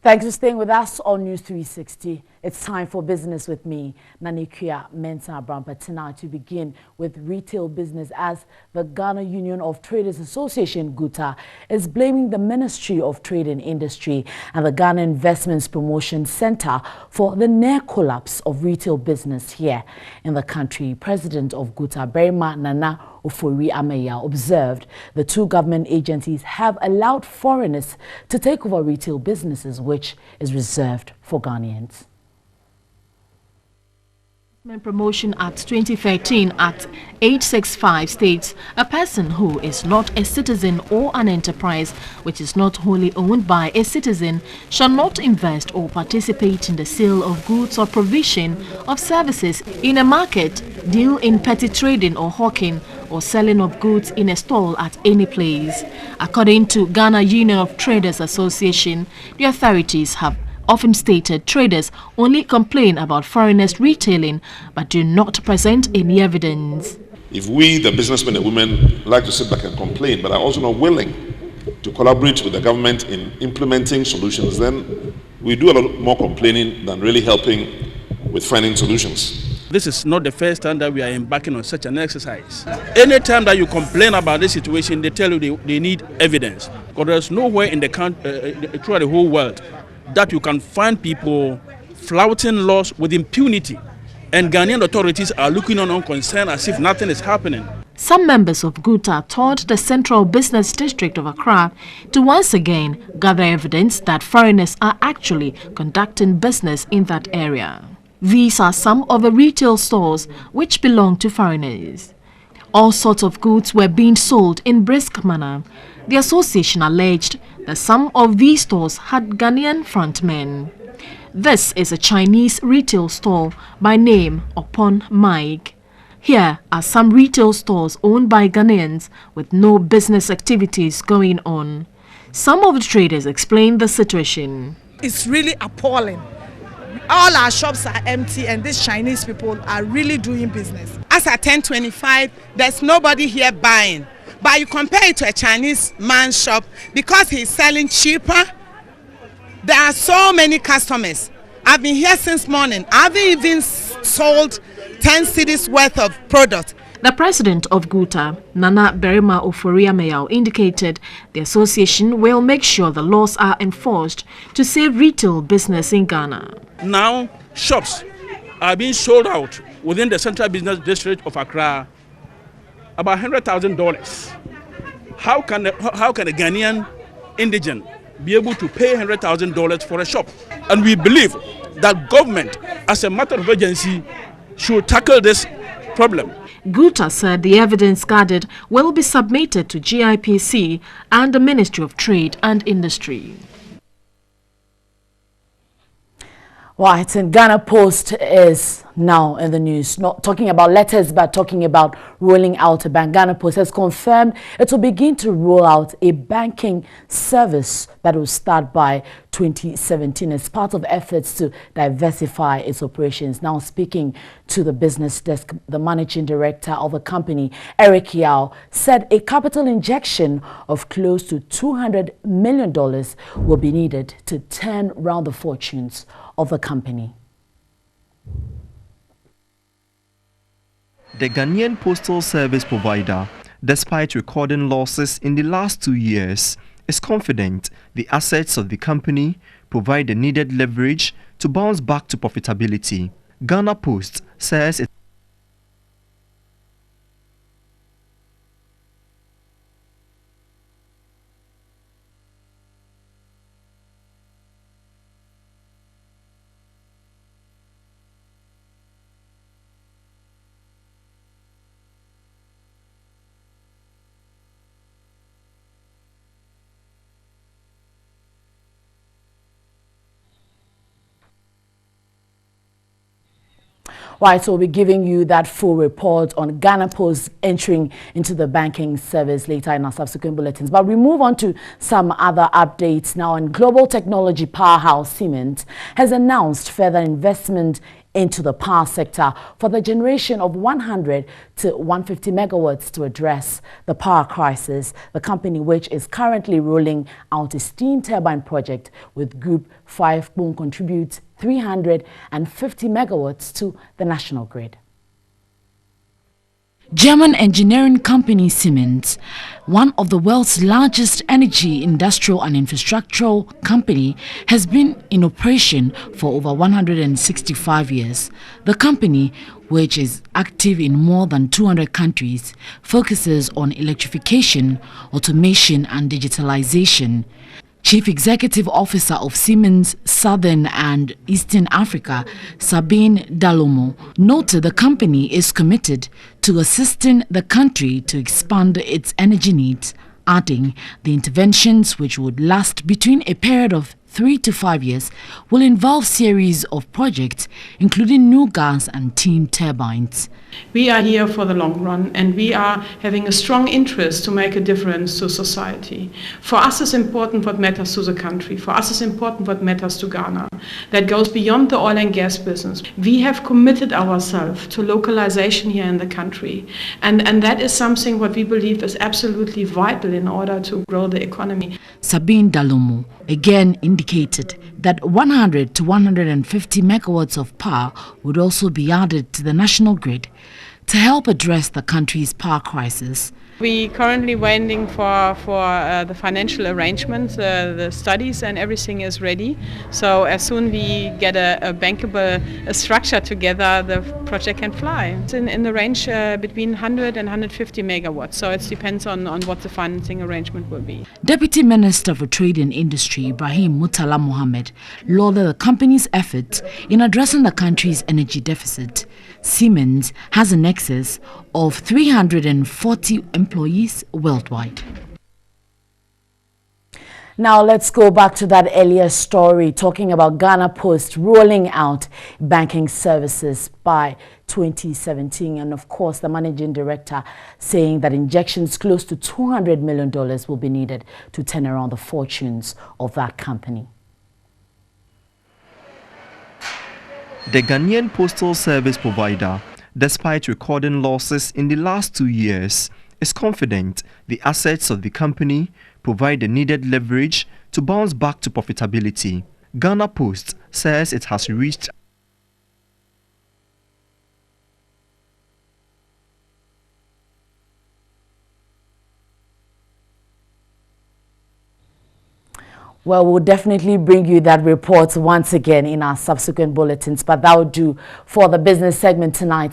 Thanks for staying with us on News 360. It's time for Business with me, Nanikia Mensah Brampa. Tonight to begin with retail business, as the Ghana Union of Traders Association, GUTA, is blaming the Ministry of Trade and Industry and the Ghana Investments Promotion Center for the near collapse of retail business here in the country. President of GUTA, Berima Nana Ofori-Ameyaw, observed the two government agencies have allowed foreigners to take over retail businesses, which is reserved for Ghanaians. Promotion Act 2013 Act 865 states a person who is not a citizen or an enterprise which is not wholly owned by a citizen shall not invest or participate in the sale of goods or provision of services in a market, deal in petty trading or hawking, or selling of goods in a stall at any place. According to Ghana Union of Traders Association, the authorities have often stated traders only complain about foreigners retailing but do not present any evidence. If we, the businessmen and women, like to sit back and complain but are also not willing to collaborate with the government in implementing solutions, then we do a lot more complaining than really helping with finding solutions. This is not the first time that we are embarking on such an exercise. Anytime that you complain about this situation, they tell you they need evidence. Because there's nowhere in the country, throughout the whole world, that you can find people flouting laws with impunity. And Ghanaian authorities are looking on unconcerned as if nothing is happening. Some members of GUTA told the Central Business District of Accra to once again gather evidence that foreigners are actually conducting business in that area. These are some of the retail stores which belong to foreigners. All sorts of goods were being sold in brisk manner. The association alleged that some of these stores had Ghanaian frontmen. This is a Chinese retail store by name Upon Mike. Here are some retail stores owned by Ghanaians with no business activities going on. Some of the traders explained the situation. It's really appalling. All our shops are empty and these Chinese people are really doing business. As at 10:25, there's nobody here buying. But you compare it to a Chinese man's shop, because he's selling cheaper, there are so many customers. I've been here since morning. I haven't even sold 10 cedis worth of product. The president of GUTA, Nana Berima Ofori-Ameyaw, indicated the association will make sure the laws are enforced to save retail business in Ghana. Now, shops are being sold out within the Central Business District of Accra about $100,000. How can a Ghanaian indigent be able to pay $100,000 for a shop? And we believe that government, as a matter of urgency, should tackle this problem. GUTA said the evidence gathered will be submitted to GIPC and the Ministry of Trade and Industry. Right, and Ghanpost is now in the news, not talking about letters, but talking about rolling out a bank. Ghanpost has confirmed it will begin to roll out a banking service that will start by 2017 as part of efforts to diversify its operations. Now speaking to the business desk, the managing director of the company, Eric Yao, said a capital injection of close to $200 million will be needed to turn round the fortunes of the company. The Ghanaian postal service provider, despite recording losses in the last 2 years, is confident the assets of the company provide the needed leverage to bounce back to profitability. Ghanpost says it Right, so we'll be giving you that full report on Ghanpost entering into the banking service later in our subsequent bulletins. But we move on to some other updates now. And global technology powerhouse Siemens has announced further investment into the power sector for the generation of 100 to 150 megawatts to address the power crisis. The company, which is currently rolling out a steam turbine project with Group 5, will contribute 350 megawatts to the national grid. German engineering company Siemens, one of the world's largest energy, industrial and infrastructural company, has been in operation for over 165 years. The company, which is active in more than 200 countries, focuses on electrification, automation and digitalization. Chief Executive Officer of Siemens Southern and Eastern Africa, Sabine Dalomo, noted the company is committed to assisting the country to expand its energy needs, adding the interventions, which would last between a period of 3 to 5 years, will involve series of projects, including new gas and steam turbines. We are here for the long run, and we are having a strong interest to make a difference to society. For us it's important what matters to the country. For us it's important what matters to Ghana. That goes beyond the oil and gas business. We have committed ourselves to localization here in the country, and that is something what we believe is absolutely vital in order to grow the economy. Sabine Dalomo again indicated that 100 to 150 megawatts of power would also be added to the national grid to help address the country's power crisis. We currently waiting for the financial arrangements, the studies and everything is ready. So as soon we get a bankable structure together, the project can fly. It's in the range between 100 and 150 megawatts. So it depends on what the financing arrangement will be. Deputy Minister for Trade and Industry Ibrahim Mutala Mohammed lauded the company's efforts in addressing the country's energy deficit. Siemens has an excess of 340 employees worldwide. Now let's go back to that earlier story talking about Ghanpost rolling out banking services by 2017, and of course the managing director saying that injections close to $200 million will be needed to turn around the fortunes of that company. The Ghanaian postal service provider, despite recording losses in the last 2 years, is confident the assets of the company provide the needed leverage to bounce back to profitability. Ghanpost says it has reached Well, we'll definitely bring you that report once again in our subsequent bulletins, but that will do for the business segment tonight.